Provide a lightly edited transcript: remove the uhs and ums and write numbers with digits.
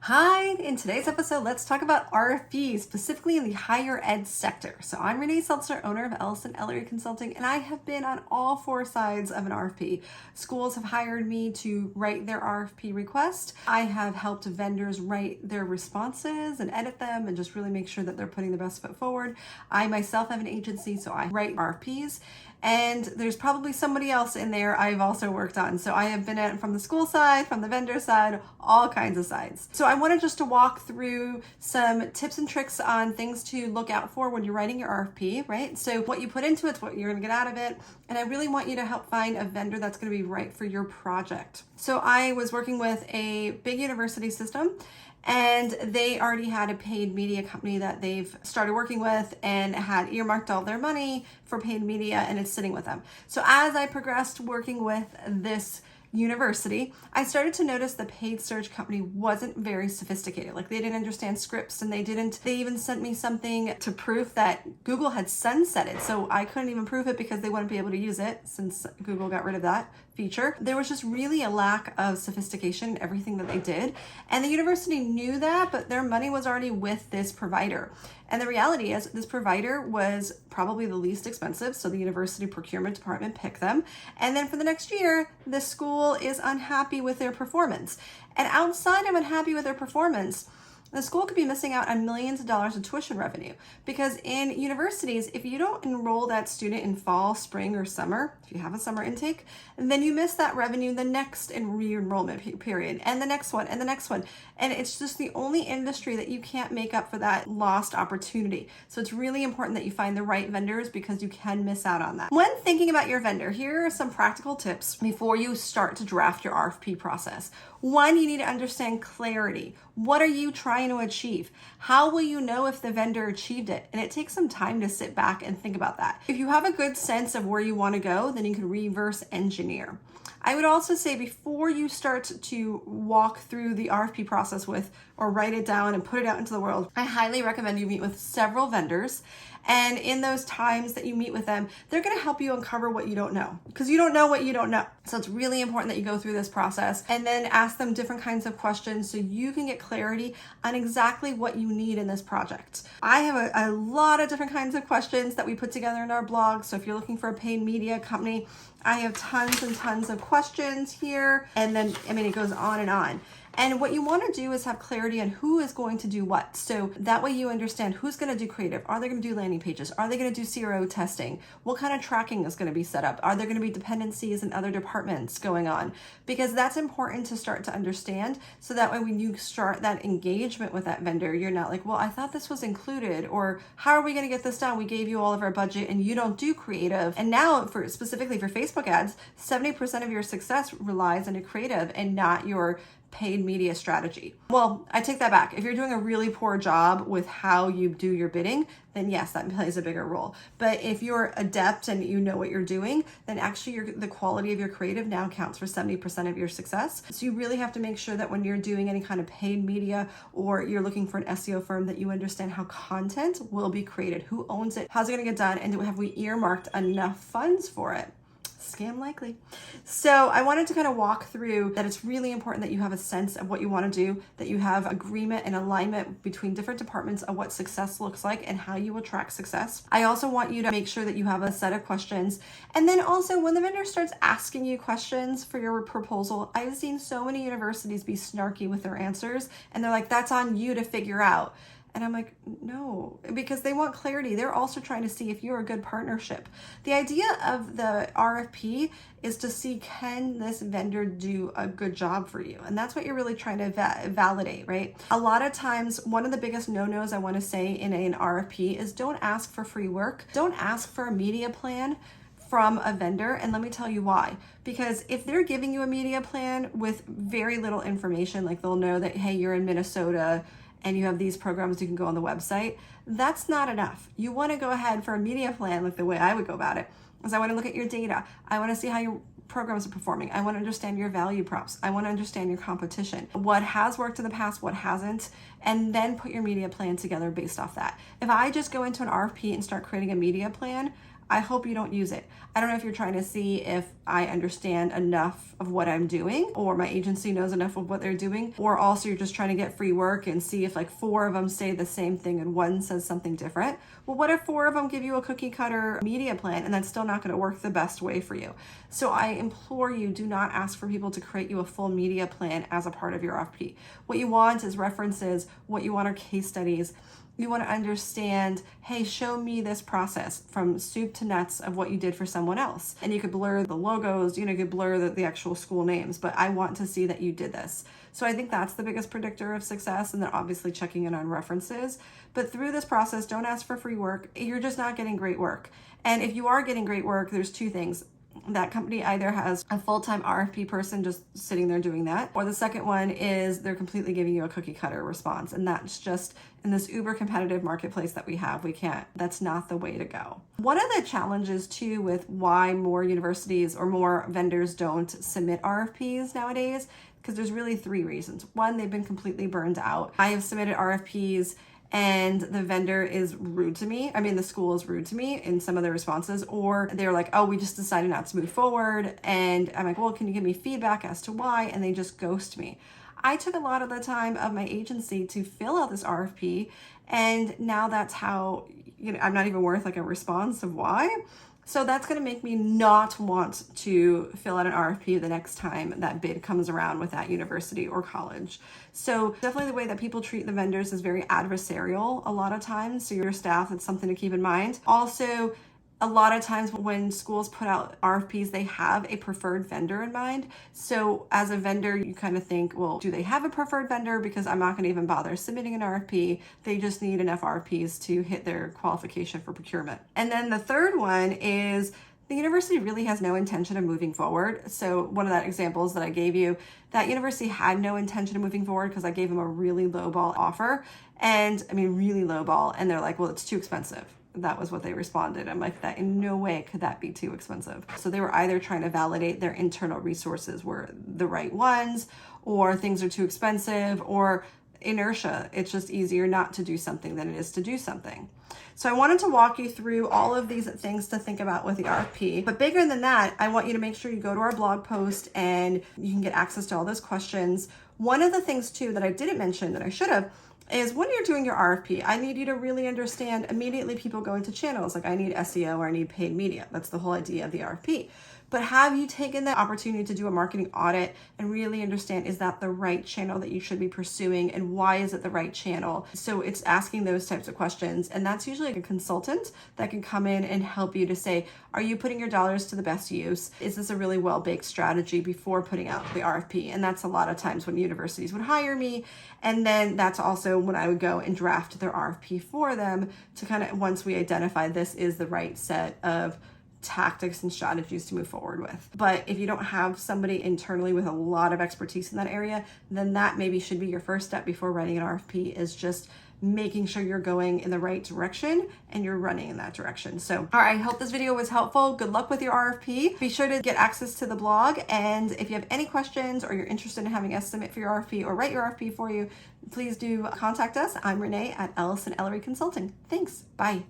Hi, in today's episode, let's talk about RFPs, specifically in the higher ed sector. So I'm Renee Seltzer, owner of Ellison Ellery Consulting, and I have been on all four sides of an RFP. Schools have hired me to write their RFP request. I have helped vendors write their responses and edit them and just really make sure that they're putting the best foot forward. I myself have an agency, so I write RFPs. And there's probably somebody else in there I've also worked on. So I have been at from the school side, from the vendor side, all kinds of sides. So I wanted just to walk through some tips and tricks on things to look out for when you're writing your RFP, right? So what you put into it's what you're gonna get out of it. And I really want you to help find a vendor that's gonna be right for your project. So I was working with a big university system, and they already had a paid media company that they've started working with and had earmarked all their money for paid media, and it's sitting with them. So as I progressed working with this university, I started to notice the paid search company wasn't very sophisticated. Like they didn't understand scripts, and they even sent me something to prove that Google had sunsetted. So I couldn't even prove it because they wouldn't be able to use it since Google got rid of that feature. There was just really a lack of sophistication in everything that they did. And the university knew that, but their money was already with this provider. And the reality is this provider was probably the least expensive, so the university procurement department picked them. And then for the next year, the school is unhappy with their performance. And outside of unhappy with their performance, the school could be missing out on millions of dollars of tuition revenue, because in universities, if you don't enroll that student in fall, spring, or summer, if you have a summer intake, then you miss that revenue the next re-enrollment period, and the next one, and the next one. And it's just the only industry that you can't make up for that lost opportunity. So it's really important that you find the right vendors, because you can miss out on that. When thinking about your vendor, here are some practical tips before you start to draft your RFP process. One, you need to understand clarity. What are you trying to achieve? How will you know if the vendor achieved it? And it takes some time to sit back and think about that. If you have a good sense of where you want to go, then you can reverse engineer. I would also say before you start to walk through the RFP process with, or write it down and put it out into the world, I highly recommend you meet with several vendors. And in those times that you meet with them, they're going to help you uncover what you don't know, because you don't know what you don't know. So it's really important that you go through this process and then ask them different kinds of questions so you can get clarity on exactly what you need in this project. I have a lot of different kinds of questions that we put together in our blog. So if you're looking for a paid media company, I have tons and tons of questions here. And then, it goes on and on. And what you want to do is have clarity on who is going to do what. So that way you understand who's going to do creative. Are they going to do landing pages? Are they going to do CRO testing? What kind of tracking is going to be set up? Are there going to be dependencies in other departments going on? Because that's important to start to understand. So that way when you start that engagement with that vendor, you're not like, well, I thought this was included, or how are we going to get this done? We gave you all of our budget and you don't do creative. And now specifically for Facebook ads, 70% of your success relies on your creative and not your paid media strategy. Well, I take that back. If you're doing a really poor job with how you do your bidding, then yes, that plays a bigger role. But if you're adept and you know what you're doing, then actually the quality of your creative now counts for 70% of your success. So you really have to make sure that when you're doing any kind of paid media, or you're looking for an SEO firm, that you understand how content will be created, who owns it, how's it going to get done, and have we earmarked enough funds for it? Scam likely. So I wanted to kind of walk through that it's really important that you have a sense of what you want to do, that you have agreement and alignment between different departments of what success looks like and how you will track success. I also want you to make sure that you have a set of questions. And then also when the vendor starts asking you questions for your proposal, I've seen so many universities be snarky with their answers, and they're like, that's on you to figure out. And I'm like, no, because they want clarity. They're also trying to see if you're a good partnership. The idea of the RFP is to see, can this vendor do a good job for you? And that's what you're really trying to validate, right? A lot of times, one of the biggest no-nos I want to say in an RFP is don't ask for free work. Don't ask for a media plan from a vendor. And let me tell you why. Because if they're giving you a media plan with very little information, like they'll know that, hey, you're in Minnesota and you have these programs, you can go on the website, that's not enough. You want to go ahead for a media plan, like the way I would go about it, is I want to look at your data. I want to see how your programs are performing. I want to understand your value props. I want to understand your competition, what has worked in the past, what hasn't, and then put your media plan together based off that. If I just go into an RFP and start creating a media plan, I hope you don't use it. I don't know if you're trying to see if I understand enough of what I'm doing, or my agency knows enough of what they're doing, or also you're just trying to get free work and see if like 4 of them say the same thing and one says something different. Well, what if 4 of them give you a cookie cutter media plan and that's still not going to work the best way for you? So I implore you, do not ask for people to create you a full media plan as a part of your RFP. What you want is references. What you want are case studies. You want to understand, hey, show me this process from soup to nuts of what you did for someone else. And you could blur the logos, you could blur the actual school names, but I want to see that you did this. So I think that's the biggest predictor of success, and then obviously checking in on references. But through this process, don't ask for free work. You're just not getting great work. And if you are getting great work, there's 2 things. That company either has a full-time RFP person just sitting there doing that, or the second one is they're completely giving you a cookie cutter response. And that's just, in this uber competitive marketplace that we have, that's not the way to go. One of the challenges too with why more universities or more vendors don't submit RFPs nowadays, because there's really 3 reasons. 1, they've been completely burned out. I have submitted RFPs and the vendor is rude to me. The school is rude to me in some of their responses, or they're like, oh, we just decided not to move forward. And I'm like, well, can you give me feedback as to why? And they just ghost me. I took a lot of the time of my agency to fill out this RFP. And now that's how, I'm not even worth like a response of why. So that's going to make me not want to fill out an RFP the next time that bid comes around with that university or college. So definitely the way that people treat the vendors is very adversarial a lot of times. So your staff, it's something to keep in mind. Also, a lot of times when schools put out RFPs, they have a preferred vendor in mind. So as a vendor, you kind of think, well, do they have a preferred vendor? Because I'm not going to even bother submitting an RFP. They just need enough RFPs to hit their qualification for procurement. And then the third one is the university really has no intention of moving forward. So one of that examples that I gave you, that university had no intention of moving forward because I gave them a really low ball offer. And really low ball. And they're like, well, it's too expensive. That was what they responded. I'm like, that in no way could that be too expensive. So they were either trying to validate their internal resources were the right ones, or things are too expensive, or inertia. It's just easier not to do something than it is to do something. So I wanted to walk you through all of these things to think about with the RFP. But bigger than that, I want you to make sure you go to our blog post and you can get access to all those questions. One of the things too that I didn't mention that I should have is when you're doing your RFP, I need you to really understand immediately people go into channels like I need SEO or I need paid media. That's the whole idea of the RFP. But have you taken the opportunity to do a marketing audit and really understand, is that the right channel that you should be pursuing, and why is it the right channel? So it's asking those types of questions, and that's usually a consultant that can come in and help you to say, are you putting your dollars to the best use? Is this a really well-baked strategy before putting out the RFP? And that's a lot of times when universities would hire me, and then that's also when I would go and draft their RFP for them to kind of, once we identify this is the right set of tactics and strategies to move forward with. But if you don't have somebody internally with a lot of expertise in that area, then that maybe should be your first step before writing an RFP, is just making sure you're going in the right direction and you're running in that direction. So, all right, I hope this video was helpful. Good luck with your RFP. Be sure to get access to the blog. And if you have any questions or you're interested in having us submit for your RFP or write your RFP for you, please do contact us. I'm Renee at Ellison Ellery Consulting. Thanks. Bye.